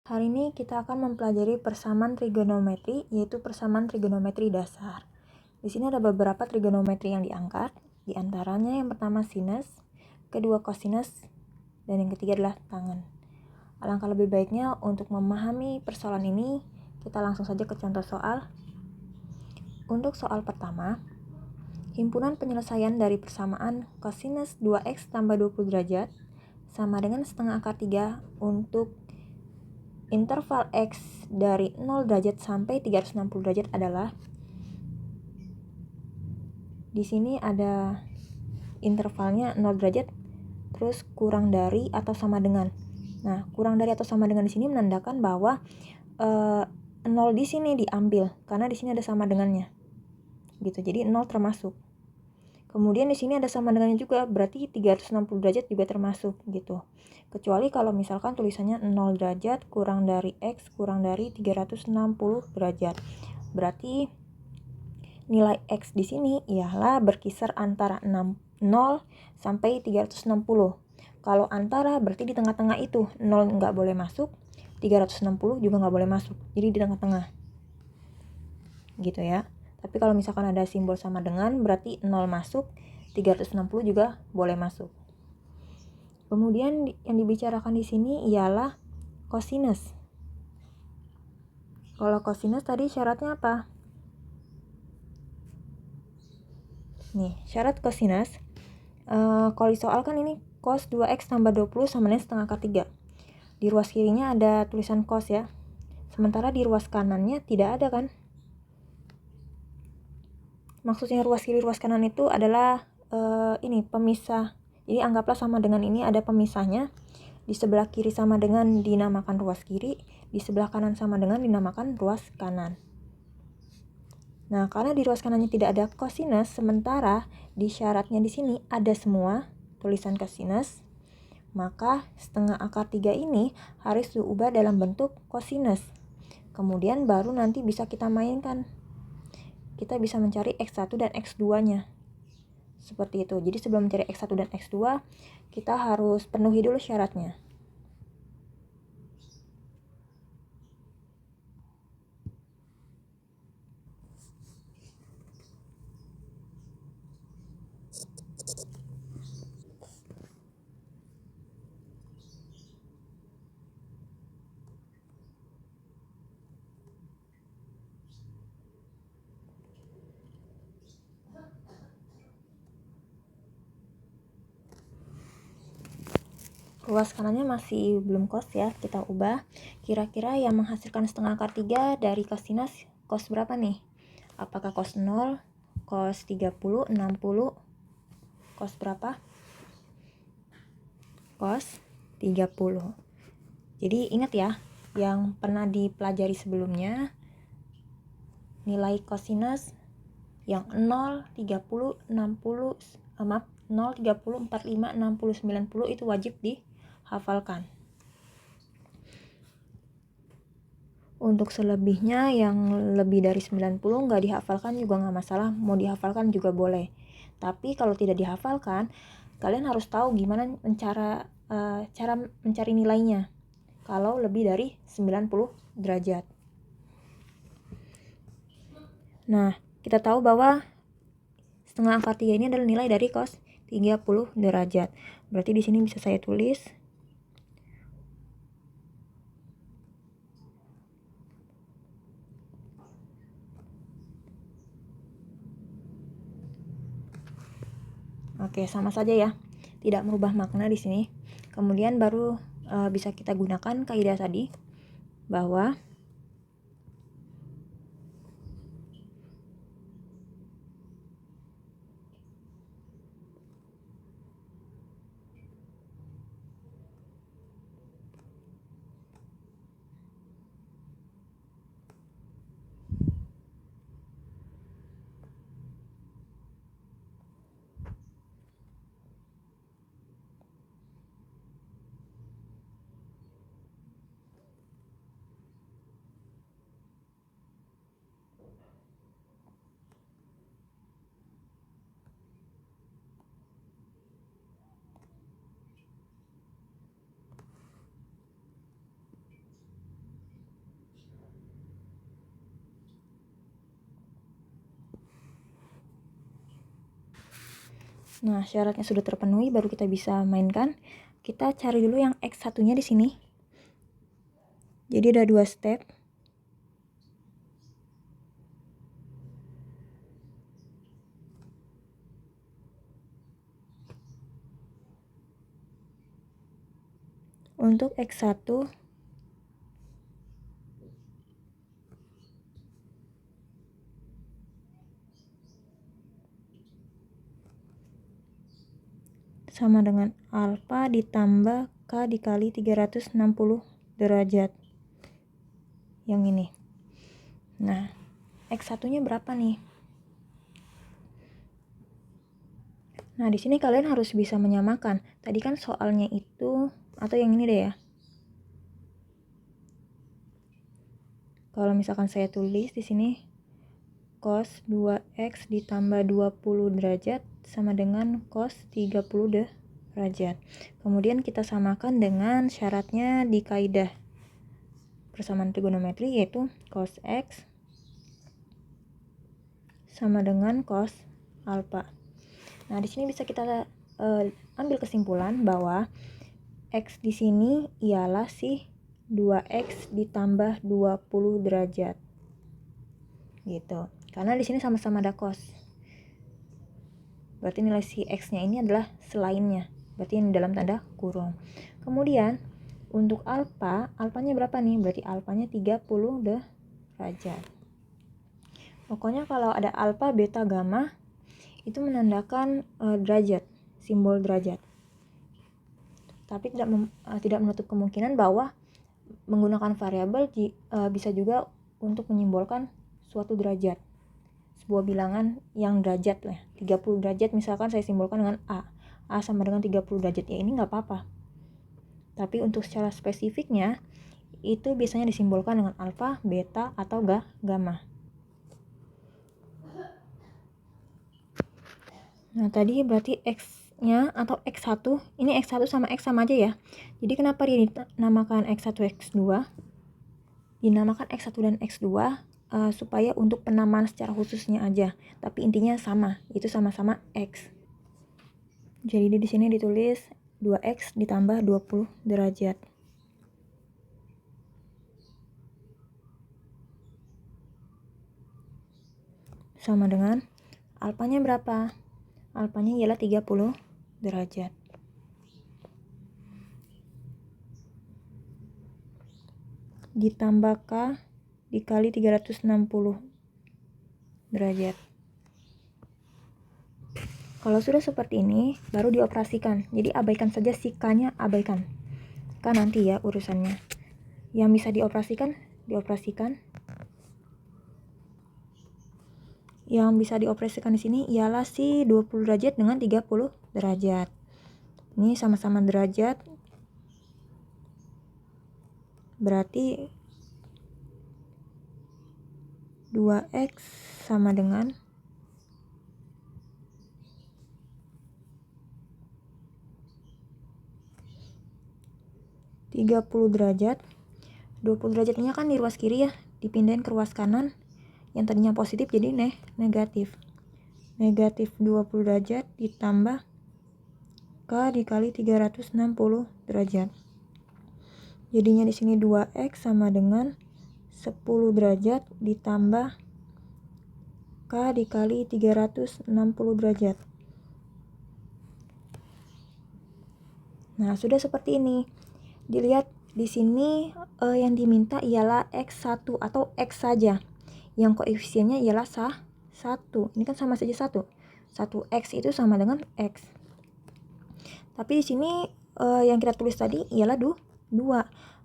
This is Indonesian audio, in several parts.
Hari ini kita akan mempelajari persamaan trigonometri, yaitu persamaan trigonometri dasar. Di sini ada beberapa trigonometri yang diangkat, di antaranya yang pertama sinus, kedua kosinus, dan yang ketiga adalah tangen. Alangkah lebih baiknya untuk memahami persoalan ini, kita langsung saja ke contoh soal. Untuk soal pertama, himpunan penyelesaian dari persamaan kosinus 2x tambah 20 derajat sama dengan setengah akar 3 untuk interval X dari 0 derajat sampai 360 derajat adalah, di sini ada intervalnya 0 derajat terus kurang dari atau sama dengan. Nah, kurang dari atau sama dengan di sini menandakan bahwa 0 di sini diambil karena di sini ada sama dengannya. Gitu. Jadi 0 termasuk. Kemudian di sini ada sama dengannya juga, berarti 360 derajat juga termasuk gitu. Kecuali kalau misalkan tulisannya 0 derajat kurang dari X kurang dari 360 derajat. Berarti nilai X di sini ialah berkisar antara 0 sampai 360. Kalau antara berarti di tengah-tengah itu, 0 nggak boleh masuk, 360 juga nggak boleh masuk. Jadi di tengah-tengah. Gitu ya. Tapi kalau misalkan ada simbol sama dengan, berarti 0 masuk, 360 juga boleh masuk. Kemudian yang dibicarakan di sini ialah kosinus. Kalau kosinus tadi syaratnya apa? Nih, syarat kosinus. Kalau di soal kan ini cos 2x tambah 20 sama dengan setengah akar 3. Di ruas kirinya ada tulisan cos ya. Sementara di ruas kanannya tidak ada kan? Maksudnya ruas kiri ruas kanan itu adalah ini pemisah. Jadi anggaplah sama dengan ini ada pemisahnya. Di sebelah kiri sama dengan dinamakan ruas kiri, di sebelah kanan sama dengan dinamakan ruas kanan. Nah, karena di ruas kanannya tidak ada kosinus, sementara di syaratnya di sini ada semua tulisan kosinus, maka setengah akar 3 ini harus diubah dalam bentuk kosinus. Kemudian baru nanti bisa kita mainkan. Kita bisa mencari X1 dan X2-nya. Seperti itu. Jadi sebelum mencari X1 dan X2, kita harus penuhi dulu syaratnya. Ruas kanannya masih belum cos ya, kita ubah. Kira-kira yang menghasilkan setengah akar 3 dari kosinus cos berapa nih? Apakah cos 0, cos 30, 60, cos berapa? Cos 30. Jadi ingat ya, yang pernah dipelajari sebelumnya, nilai kosinus yang 0, 30, 60, 0, 30, 45, 60, 90 itu wajib dihafalkan. Untuk selebihnya yang lebih dari 90 nggak dihafalkan juga nggak masalah, mau dihafalkan juga boleh. Tapi kalau tidak dihafalkan, kalian harus tahu gimana cara mencari nilainya kalau lebih dari 90 derajat. Nah, kita tahu bahwa setengah akar 3 ini adalah nilai dari cos 30 derajat. Berarti di sini bisa saya tulis Oke, sama saja ya. Tidak merubah makna di sini. Kemudian baru bisa kita gunakan kaidah tadi bahwa Nah, syaratnya sudah terpenuhi baru kita bisa mainkan. Kita cari dulu yang X1-nya di sini. Jadi ada 2 step. Untuk X1 sama dengan alfa ditambah K dikali 360 derajat. Yang ini. Nah, X1-nya berapa nih? Nah, di sini kalian harus bisa menyamakan. Tadi kan soalnya itu, atau yang ini deh ya. Kalau misalkan saya tulis di sini cos 2x ditambah 20 derajat sama dengan cos 30 derajat. Kemudian kita samakan dengan syaratnya di kaidah persamaan trigonometri, yaitu cos x sama dengan cos alfa. Nah, di sini bisa kita ambil kesimpulan bahwa x di sini ialah si 2x ditambah 20 derajat. Gitu. Karena di sini sama-sama ada cos. Berarti nilai si x-nya ini adalah selainnya. Berarti yang dalam tanda kurung. Kemudian untuk alfanya berapa nih? Berarti alfanya 30 derajat. Pokoknya kalau ada alfa, beta, gamma itu menandakan derajat, simbol derajat. Tapi tidak menutup kemungkinan bahwa menggunakan variabel bisa juga untuk menyimbolkan suatu derajat, sebuah bilangan yang derajat lah. 30 derajat misalkan saya simbolkan dengan A sama dengan 30 derajat, ya ini nggak apa-apa. Tapi untuk secara spesifiknya itu biasanya disimbolkan dengan alfa, beta, atau gamma. Nah, tadi berarti X-nya atau X1, ini X1 sama X sama aja ya. Jadi kenapa dia dinamakan X1, X2? Dinamakan X1 dan X2 supaya untuk penamaan secara khususnya aja. Tapi intinya sama, itu sama-sama X. Jadi di sini ditulis 2X ditambah 20 derajat. Sama dengan alfanya berapa? Alfanya ialah 30 derajat. Ditambah K dikali 360 derajat. Kalau sudah seperti ini, baru dioperasikan. Jadi abaikan saja si K-nya, abaikan. K nanti ya urusannya. Yang bisa dioperasikan, dioperasikan. Yang bisa dioperasikan di sini ialah si 20 derajat dengan 30 derajat. Ini sama-sama derajat. Berarti 2X sama dengan 30 derajat. 20 derajat ini kan di ruas kiri ya, dipindahin ke ruas kanan. Yang tadinya positif jadi negatif. Negatif 20 derajat ditambah K dikali 360 derajat. Jadinya di sini 2X sama dengan 10 derajat ditambah K dikali 360 derajat. Nah, sudah seperti ini. Dilihat di sini yang diminta ialah X1 atau X saja. Yang koefisiennya ialah 1. Ini kan sama saja 1. 1X itu sama dengan X. Tapi di sini yang kita tulis tadi ialah 2.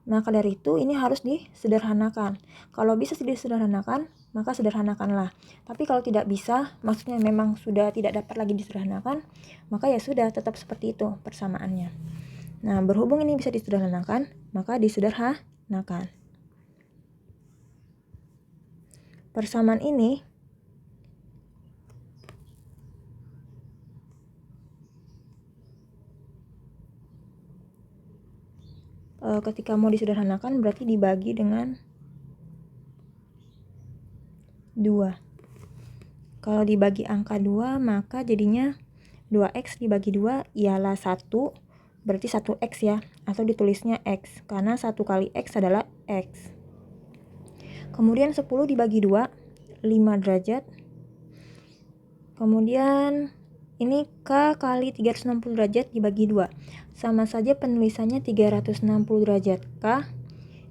Maka dari itu ini harus disederhanakan. Kalau bisa disederhanakan, maka sederhanakanlah. Tapi kalau tidak bisa, maksudnya memang sudah tidak dapat lagi disederhanakan, maka ya sudah tetap seperti itu persamaannya. Nah, berhubung ini bisa disederhanakan, maka disederhanakan. Persamaan ini ketika mau disederhanakan berarti dibagi dengan 2. Kalau dibagi angka 2 maka jadinya 2x dibagi 2 ialah 1, berarti 1x ya, atau ditulisnya x, karena 1 kali x adalah x. Kemudian 10 dibagi 2, 5 derajat. Kemudian ini K kali 360 derajat dibagi 2. Sama saja penulisannya 360 derajat K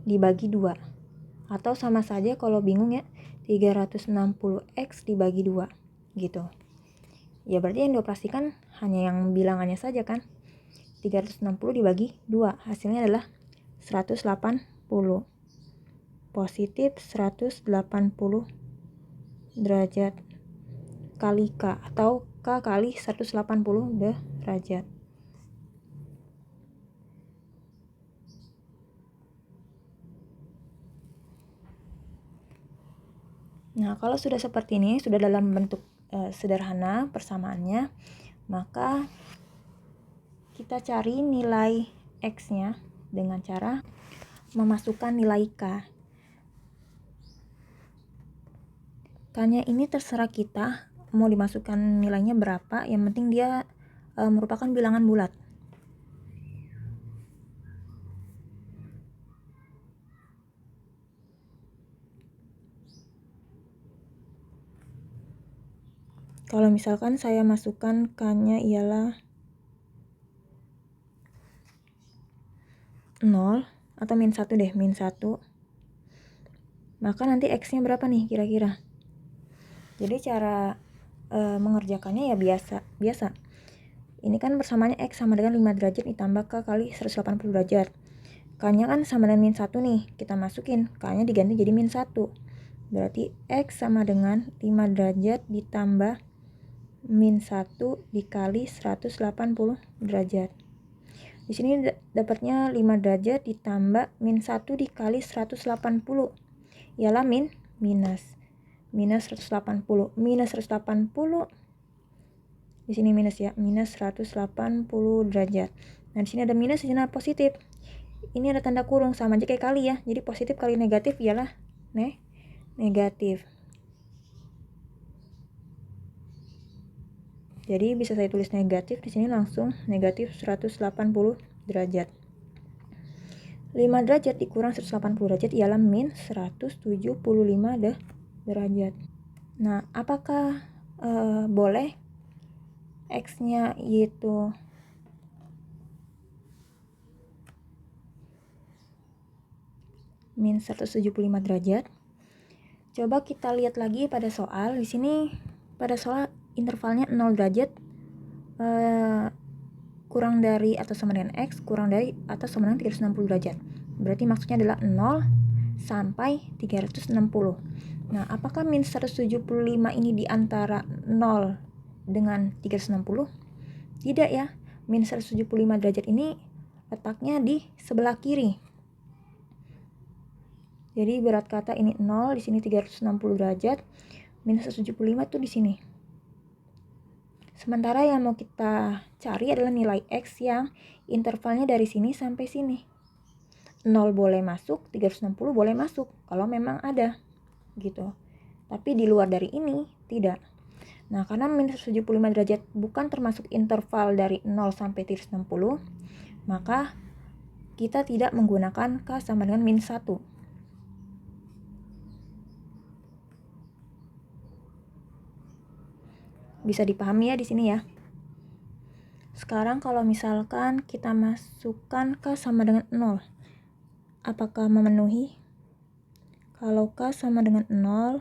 dibagi 2. Atau sama saja kalau bingung ya, 360X dibagi 2 gitu. Ya berarti yang dioperasikan hanya yang bilangannya saja kan. 360 dibagi 2, hasilnya adalah 180. Positif 180 derajat kali K, atau K kali 180 derajat. Nah, kalau sudah seperti ini, sudah dalam bentuk sederhana persamaannya, maka kita cari nilai X-nya dengan cara memasukkan nilai K. K-nya ini terserah kita mau dimasukkan nilainya berapa, yang penting dia merupakan bilangan bulat. Kalau misalkan saya masukkan K-nya ialah 0 atau min 1 deh, min 1. Maka nanti X-nya berapa nih kira-kira? Jadi cara mengerjakannya ya biasa. Ini kan persamaannya X sama dengan 5 derajat ditambah K kali 180 derajat. K-nya kan sama dengan min 1 nih, kita masukin. K-nya diganti jadi min 1. Berarti X sama dengan 5 derajat ditambah min 1 dikali 180 derajat. Di sini dapatnya 5 derajat ditambah min 1 dikali 180. Ialah minus 180. Minus 180. Di sini minus ya, minus 180 derajat. Nah, di sini ada minus, di sini ada positif. Ini ada tanda kurung, sama aja kayak kali ya. Jadi positif kali negatif ialah negatif. Jadi bisa saya tulis negatif, di sini langsung negatif 180 derajat. 5 derajat dikurang 180 derajat ialah min 175 derajat. Nah, apakah boleh X-nya yaitu min 175 derajat? Coba kita lihat lagi pada soal. Di sini pada soal intervalnya 0 derajat kurang dari atau sama dengan X, kurang dari atau sama dengan 360 derajat. Berarti maksudnya adalah 0 sampai 360. Nah, apakah min 175 ini di antara 0 dengan 360? Tidak ya. Min 175 derajat ini letaknya di sebelah kiri. Jadi berat kata ini 0, di sini 360 derajat. Min 175 itu di sini. Sementara yang mau kita cari adalah nilai X yang intervalnya dari sini sampai sini. 0 boleh masuk, 360 boleh masuk kalau memang ada gitu. Tapi di luar dari ini tidak. Nah, karena min 175 derajat bukan termasuk interval dari 0 sampai 360, maka kita tidak menggunakan K sama dengan min 1. Bisa dipahami ya di sini ya. Sekarang kalau misalkan kita masukkan K sama dengan 0, apakah memenuhi? Kalau K sama dengan 0,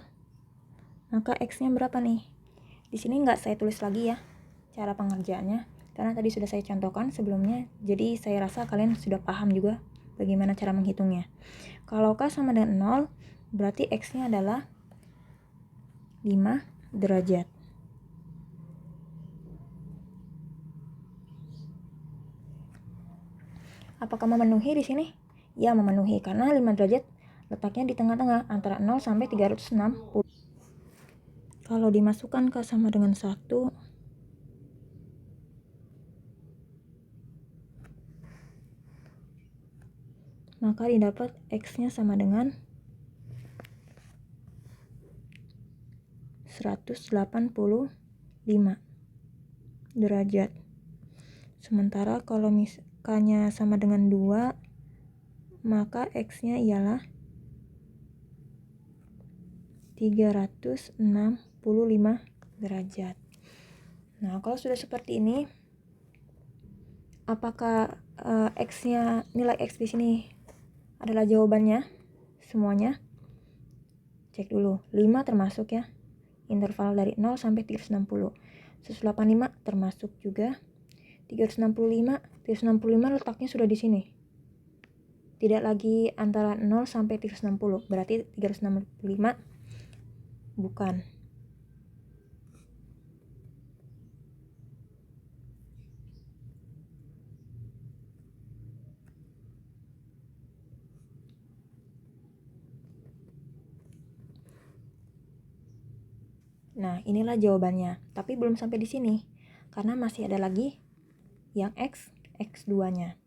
maka X-nya berapa nih? Di sini nggak saya tulis lagi ya cara pengerjaannya, karena tadi sudah saya contohkan sebelumnya, jadi saya rasa kalian sudah paham juga bagaimana cara menghitungnya. Kalau K sama dengan 0, berarti X-nya adalah 5 derajat. Apakah memenuhi di sini? Ya, memenuhi karena 5 derajat letaknya di tengah-tengah antara 0 sampai 360. Kalau dimasukkan K sama dengan 1, maka didapat X-nya sama dengan 185 derajat. Sementara kalau K-nya sama dengan 2, maka X-nya ialah 365 derajat. Nah, kalau sudah seperti ini, apakah X-nya, nilai X di sini adalah jawabannya semuanya? Cek dulu. 5 termasuk ya. Interval dari 0 sampai 360. 185 termasuk juga. 365 letaknya sudah di sini. Tidak lagi antara 0 sampai 360. Berarti 365 bukan. Nah, inilah jawabannya. Tapi belum sampai di sini. Karena masih ada lagi yang X, X2-nya.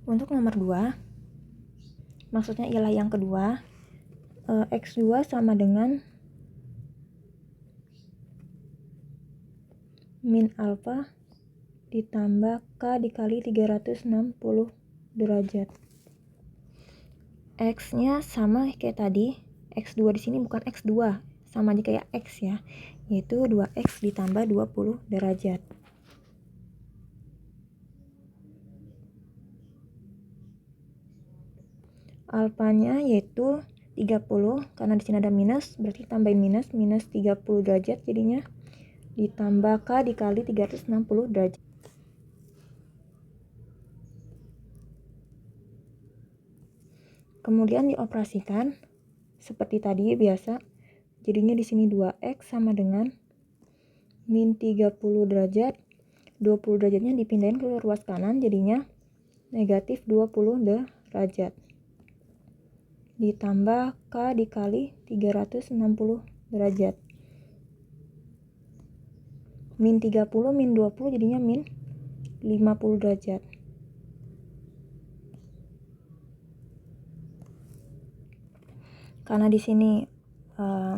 Untuk nomor 2, maksudnya ialah yang kedua, X2 sama dengan min alfa ditambah K dikali 360 derajat. X-nya sama kayak tadi, X2 di sini bukan X2, sama aja kayak X ya, yaitu 2X ditambah 20 derajat. Alfanya yaitu 30, karena di sini ada minus, berarti tambahin minus 30 derajat jadinya, ditambah K dikali 360 derajat. Kemudian dioperasikan seperti tadi biasa. Jadinya di sini 2X sama dengan min 30 derajat. 20 derajatnya dipindahin ke ruas kanan, jadinya negatif 20 derajat. Ditambah K dikali 360 derajat. Min 30 min 20 jadinya min 50 derajat. Karena di sini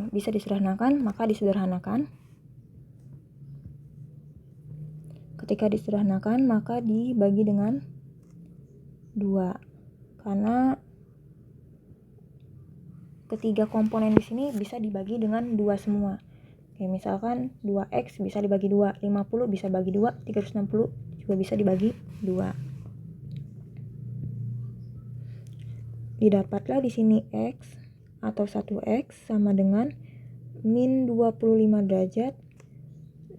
bisa disederhanakan, maka disederhanakan. Ketika disederhanakan, maka dibagi dengan 2. Karena ketiga komponen di sini bisa dibagi dengan 2 semua. Kayak misalkan 2X bisa dibagi 2, 50 bisa bagi 2, 360 juga bisa dibagi 2. Didapatlah di sini X atau 1X sama dengan min 25 derajat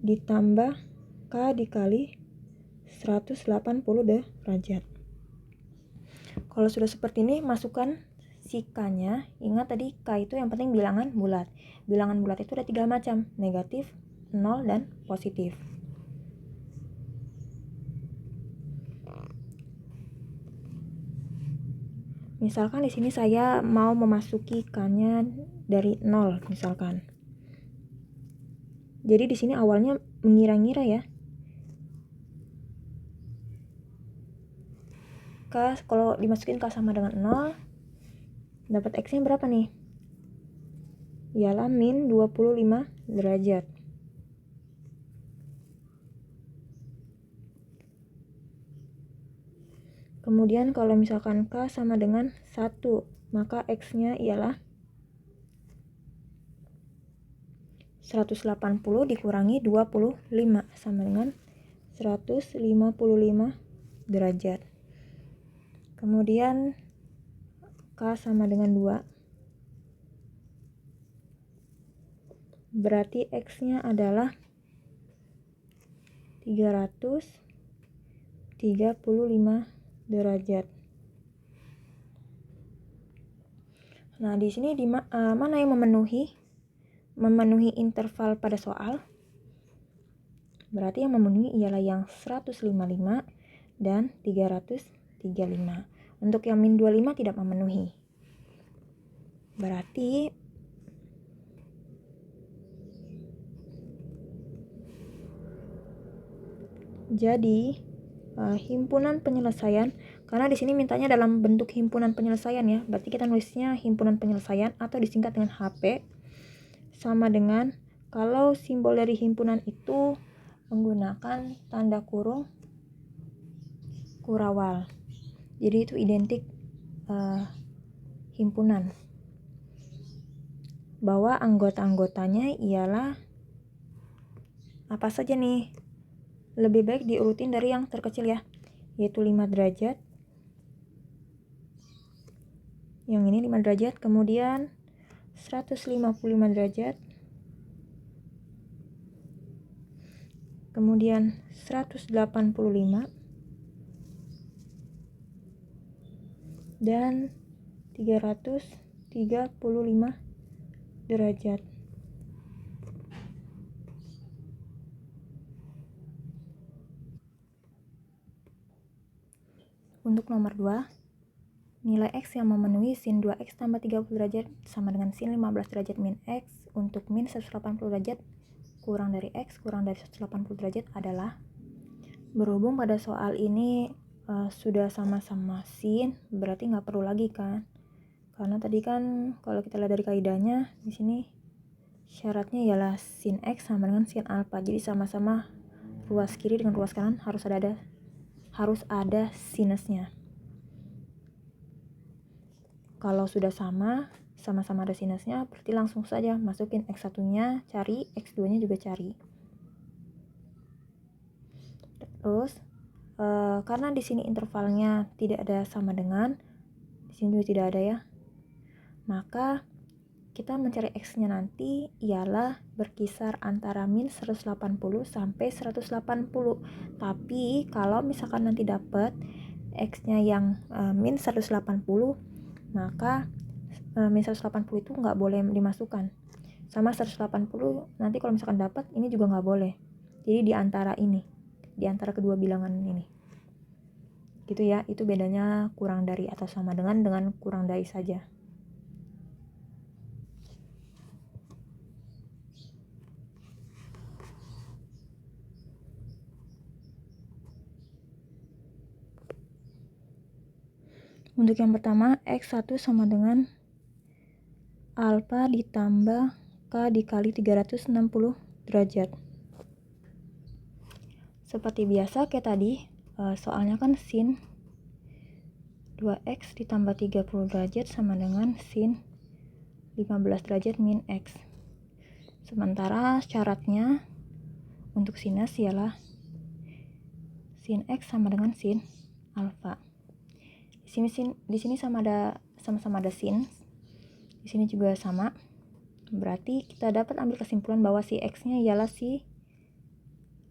ditambah K dikali 180 derajat. Kalau sudah seperti ini, masukkan si K-nya. Ingat tadi K itu yang penting bilangan bulat. Bilangan bulat itu ada 3 macam, negatif, 0, dan positif. Misalkan di sini saya mau memasuki K-nya dari 0 misalkan. Jadi di sini awalnya mengira-ngira ya. K, kalau dimasukin K sama dengan 0, dapat X-nya berapa nih? Ialah min 25 derajat. Kemudian kalau misalkan K sama dengan 1, maka X-nya ialah 180 dikurangi 25 sama dengan 155 derajat. Kemudian K sama dengan 2. Berarti X-nya adalah 335 derajat. Nah, di sini mana yang memenuhi interval pada soal? Berarti yang memenuhi ialah yang 155 dan 335. Untuk yang min 25 tidak memenuhi. Berarti jadi himpunan penyelesaian, karena di sini mintanya dalam bentuk himpunan penyelesaian ya, berarti kita nulisnya himpunan penyelesaian atau disingkat dengan HP, sama dengan kalau simbol dari himpunan itu menggunakan tanda kurung kurawal, jadi itu identik himpunan, bahwa anggota-anggotanya ialah apa saja nih. Lebih baik diurutin dari yang terkecil ya, yaitu 5 derajat. Yang ini 5 derajat, kemudian 155 derajat, kemudian 185, dan 335 derajat. Untuk nomor 2, nilai X yang memenuhi sin 2X tambah 30 derajat sama dengan sin 15 derajat min X untuk min 180 derajat kurang dari X kurang dari 180 derajat adalah, berhubung pada soal ini sudah sama-sama sin, berarti nggak perlu lagi kan, karena tadi kan kalau kita lihat dari kaidahnya di sini syaratnya ialah sin X sama dengan sin alfa, jadi sama-sama ruas kiri dengan ruas kanan harus ada sinusnya. Kalau sudah sama-sama ada sinusnya, berarti langsung saja masukin X1-nya cari, X2-nya juga cari. Terus karena di sini intervalnya tidak ada sama dengan, di sini juga tidak ada ya, maka kita mencari X-nya nanti ialah berkisar antara min 180 sampai 180. Tapi kalau misalkan nanti dapat X-nya yang min 180, maka min 180 itu nggak boleh dimasukkan. Sama 180 nanti kalau misalkan dapat, ini juga nggak boleh. Jadi di antara kedua bilangan ini. Gitu ya, itu bedanya kurang dari atau sama dengan kurang dari saja. Untuk yang pertama, X1 sama dengan alfa ditambah K dikali 360 derajat. Seperti biasa kayak tadi, soalnya kan sin 2X ditambah 30 derajat sama dengan sin 15 derajat min X. Sementara syaratnya untuk sinus ialah sin X sama dengan sin alfa. Di sini sama-sama ada sin. Di sini juga sama. Berarti kita dapat ambil kesimpulan bahwa si X-nya ialah si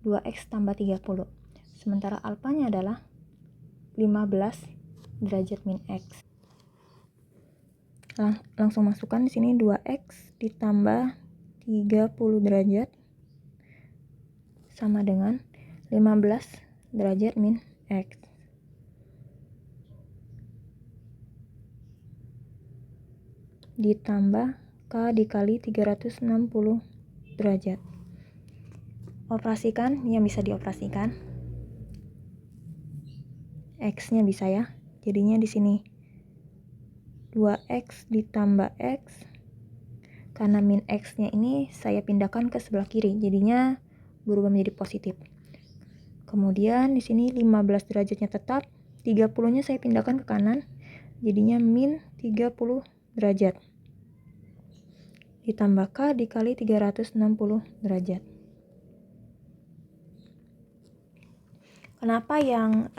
2X tambah 30. Sementara alfanya adalah 15 derajat min X. Langsung masukkan di sini 2X ditambah 30 derajat sama dengan 15 derajat min X. Ditambah K dikali 360 derajat. Operasikan yang bisa dioperasikan. X-nya bisa ya. Jadinya di sini 2X ditambah X. Karena min X-nya ini saya pindahkan ke sebelah kiri, jadinya berubah menjadi positif. Kemudian di sini 15 derajatnya tetap, 30-nya saya pindahkan ke kanan, jadinya min 30 derajat. Ditambah K dikali 360 derajat. Kenapa yang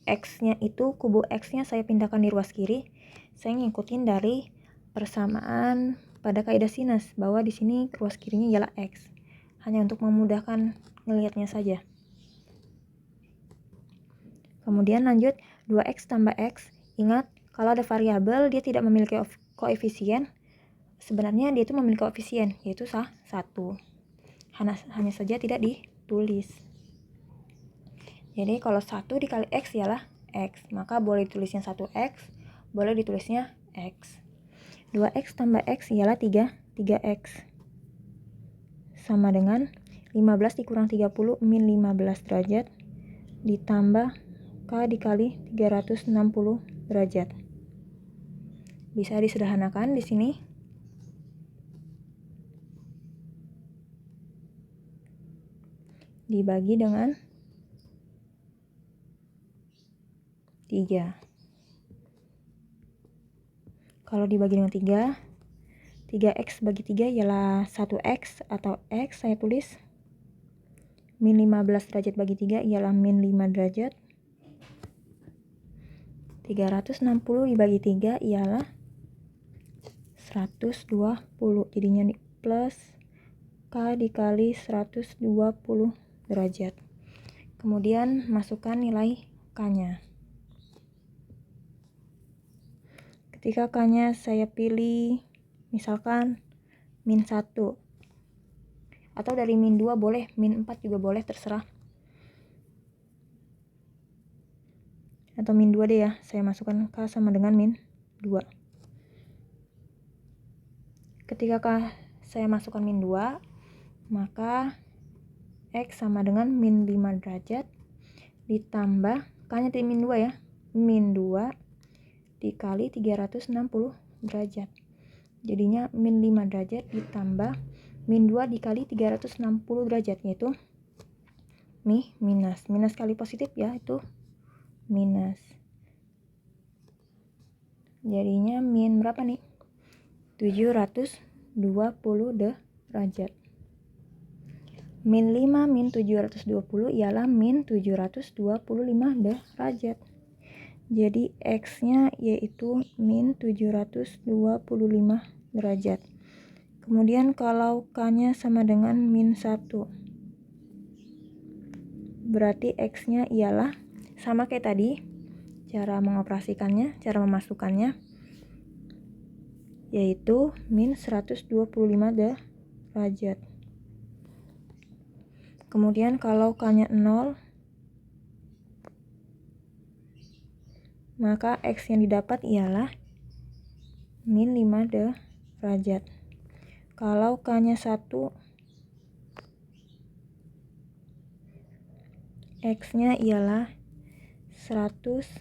X-nya itu, kubu X-nya saya pindahkan di ruas kiri? Saya ngikutin dari persamaan pada kaidah sinus, bahwa di sini ruas kirinya ialah X. Hanya untuk memudahkan ngelihatnya saja. Kemudian lanjut, 2x tambah x. Ingat, kalau ada variabel dia tidak memiliki koefisien, sebenarnya dia itu memiliki koefisien, yaitu 1. Hanya saja tidak ditulis. Jadi kalau 1 dikali x ialah x, maka boleh ditulisnya 1x, boleh ditulisnya x. 2x tambah x ialah 3x. Sama dengan 15 dikurang 30 min 15 derajat ditambah K dikali 360 derajat. Bisa disederhanakan di sini. Dibagi dengan 3. Kalau dibagi dengan 3, 3x bagi 3 ialah 1x atau x, saya tulis. Min 15 derajat bagi 3 ialah min 5 derajat. 360 dibagi 3 ialah 120. Jadinya plus K dikali 120 derajat. Kemudian masukkan nilai K-nya. Ketika K-nya saya pilih misalkan min 1 atau dari min 2 boleh, min 4 juga boleh, terserah. Atau min 2 deh ya, saya masukkan K sama dengan min 2. Ketika K saya masukkan min 2, maka X sama dengan min 5 derajat ditambah K-nya dari min 2 ya, min 2 dikali 360 derajat. Jadinya min 5 derajat ditambah min 2 dikali 360 derajat, yaitu minus. Minus kali positif ya, itu minus. Jadinya min berapa nih? 720 derajat. Min 5 min 720 ialah min 725 derajat. Jadi X-nya yaitu min 725 derajat. Kemudian kalau K-nya sama dengan min 1, berarti X-nya ialah sama kayak tadi. Cara mengoperasikannya, cara memasukkannya, yaitu min 125 derajat. Kemudian kalau K-nya 0, maka X yang didapat ialah min 5 derajat. Kalau K-nya 1, X-nya ialah 115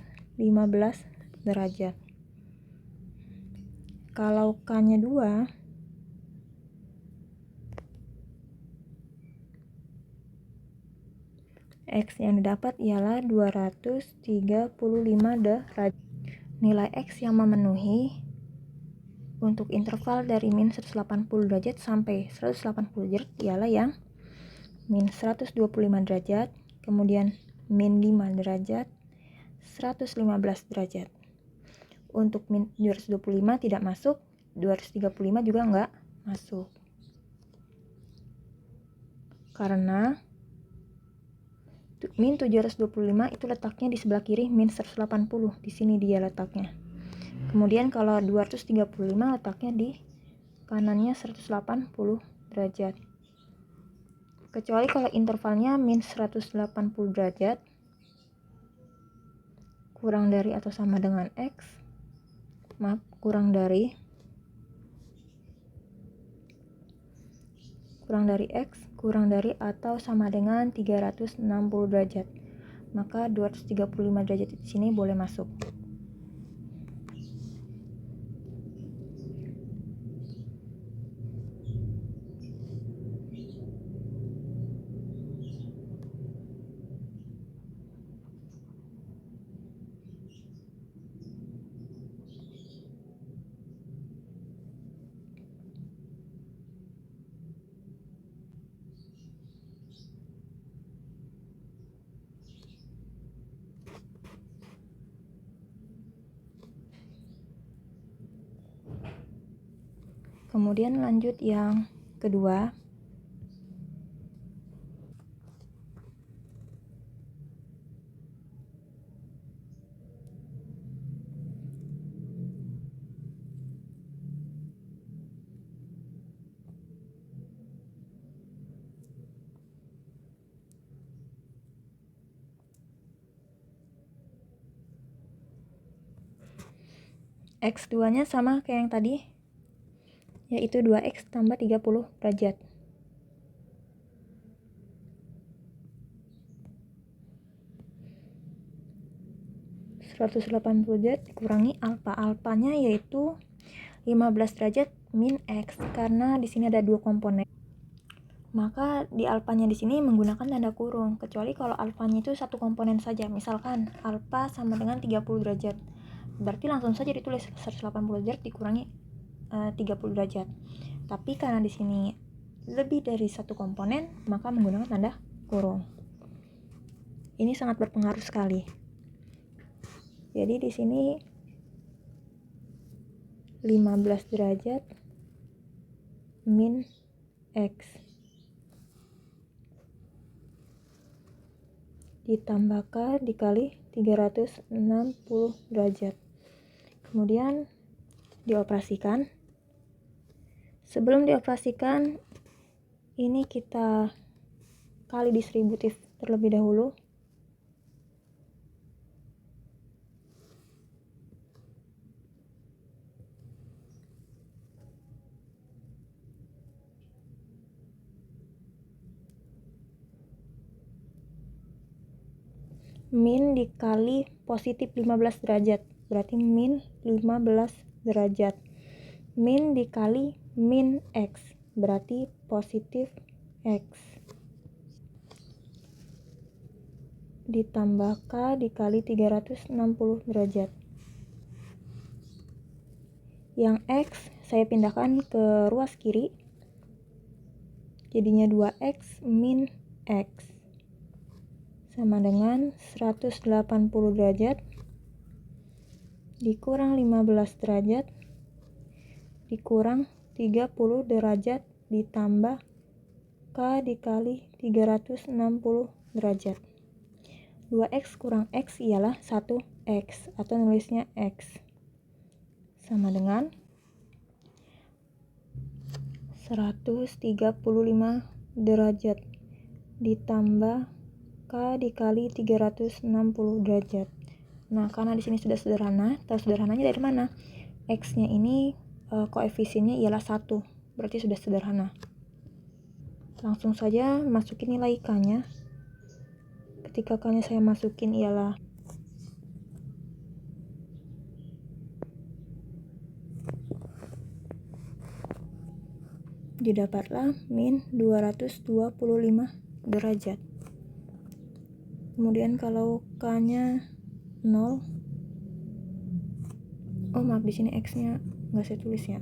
derajat. Kalau K-nya 2, X yang didapat ialah 235 derajat. Nilai X yang memenuhi untuk interval dari min 180 derajat sampai 180 derajat ialah yang min 125 derajat, kemudian min 5 derajat, 115 derajat. Untuk min 225 tidak masuk, 235 juga enggak masuk. Karena min 725 itu letaknya di sebelah kiri min 180, di sini dia letaknya. Kemudian kalau 235 letaknya di kanannya 180 derajat. Kecuali kalau intervalnya min 180 derajat kurang dari atau sama dengan X, kurang dari X kurang dari atau sama dengan 360 derajat, maka 235 derajat di sini boleh masuk. Kemudian lanjut yang kedua. X2 nya sama kayak yang tadi, yaitu 2X tambah 30 derajat. (180 derajat) dikurangi alfa. Alfanya yaitu 15 derajat min X, karena di sini ada 2 komponen. Maka di alfanya di sini menggunakan tanda kurung, kecuali kalau alfanya itu satu komponen saja. Misalkan alfa sama dengan 30 derajat. Berarti langsung saja ditulis 180 derajat dikurangi 30 derajat. Tapi karena di sini lebih dari satu komponen, maka menggunakan tanda kurung. Ini sangat berpengaruh sekali. Jadi di sini 15 derajat min X ditambah K dikali 360 derajat. Kemudian dioperasikan. Sebelum dioperasikan, ini kita kali distributif terlebih dahulu. Min dikali positif 15 derajat, berarti min 15 derajat. Min dikali min X, berarti positif X. Ditambah K dikali 360 derajat. Yang X saya pindahkan ke ruas kiri, jadinya 2X min X sama dengan 180 derajat dikurang 15 derajat dikurang 30 derajat ditambah K dikali 360 derajat. 2X kurang X ialah 1X, atau nulisnya X, sama dengan 135 derajat ditambah K dikali 360 derajat. Nah, karena di sini sudah sederhana, tahu sederhananya dari mana? X-nya ini koefisiennya ialah 1, berarti sudah sederhana. Langsung saja masukin nilai K-nya. Ketika K-nya saya masukin ialah didapatlah min 225 derajat. Kemudian kalau K-nya 0, oh maaf, di sini X-nya nggak saya tulis ya.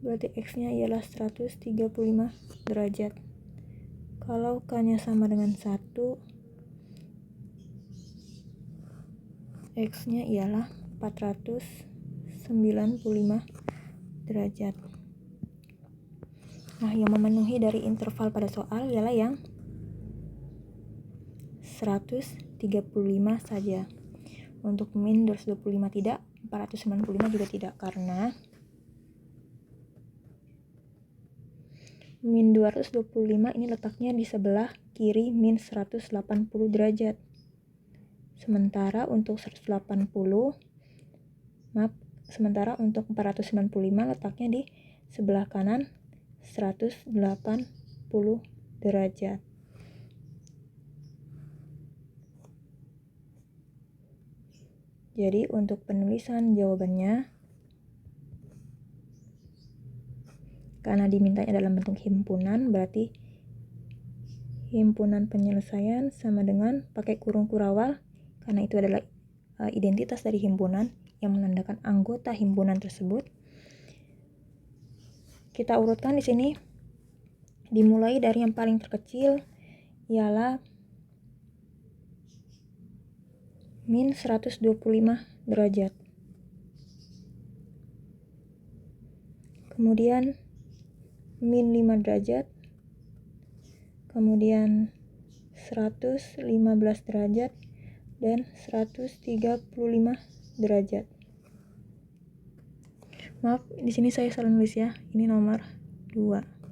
Berarti X-nya ialah 135 derajat. Kalau K-nya sama dengan 1, X-nya ialah 495 derajat. Nah, yang memenuhi dari interval pada soal ialah yang 135 saja. Untuk min 225 tidak, 495 juga tidak, karena min 225 ini letaknya di sebelah kiri min 180 derajat. Sementara untuk 495 letaknya di sebelah kanan 180 derajat. Jadi untuk penulisan jawabannya, karena dimintanya dalam bentuk himpunan, berarti himpunan penyelesaian sama dengan pakai kurung kurawal, karena itu adalah identitas dari himpunan yang menandakan anggota himpunan tersebut. Kita urutkan di sini, dimulai dari yang paling terkecil ialah min 125 derajat. Kemudian min 5 derajat. Kemudian 115 derajat dan 135 derajat. Maaf, di sini saya salah nulis ya. Ini nomor 2.